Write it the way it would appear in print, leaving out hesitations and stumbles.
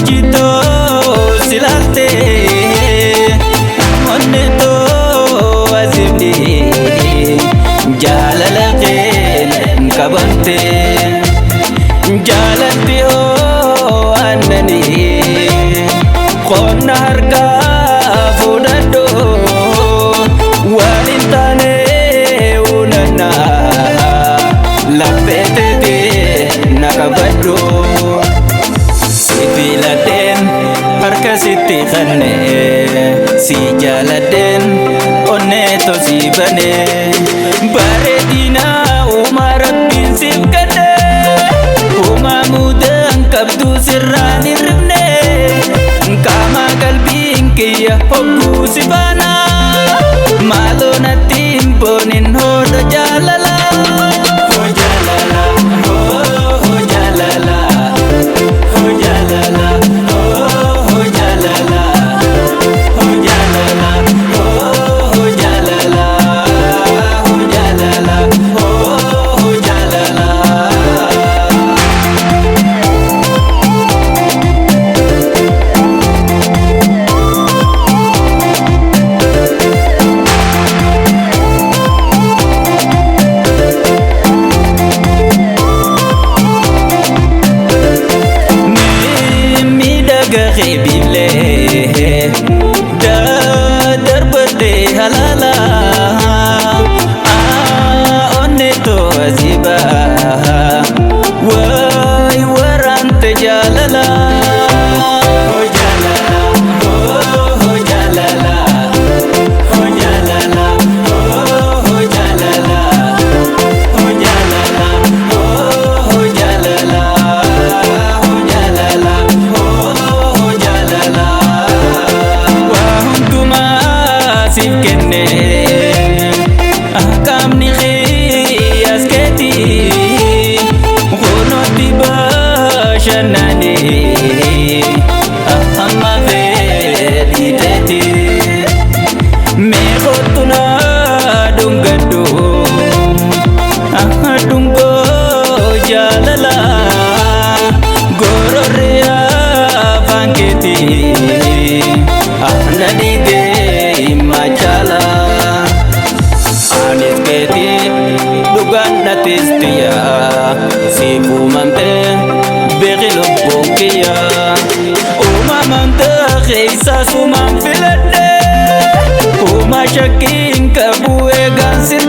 jito silate onne to azimni jalalake kabante jalati o annani qonna harka fudado walintane unana lapetete nakabado sibiladen harka sitti khanne si jaladen onne to sibane baredina umar bin sibkade umamudan kabdu sirrani ribne kama kalbin kiya hobbu sibana malona timponin hodo jalala ho jalala ho jalala ho jalala ho jalala ho jalala ho jalala ho jalala ho jalala bibile da darbade halala onne to aziba way warante jalala ho jalala ho jalala ho jalala ho jalala ho jalala ho jalala ho jalala kenne akam ni khiyas keti khono tiba shanani amma vedi teti me khotuna dungado dungo jalala gororia vanketi nadi de machala anis keti dugan natistia sibu mante begilo bokia uma mante khisa sumam filade uma shakin kabue gansir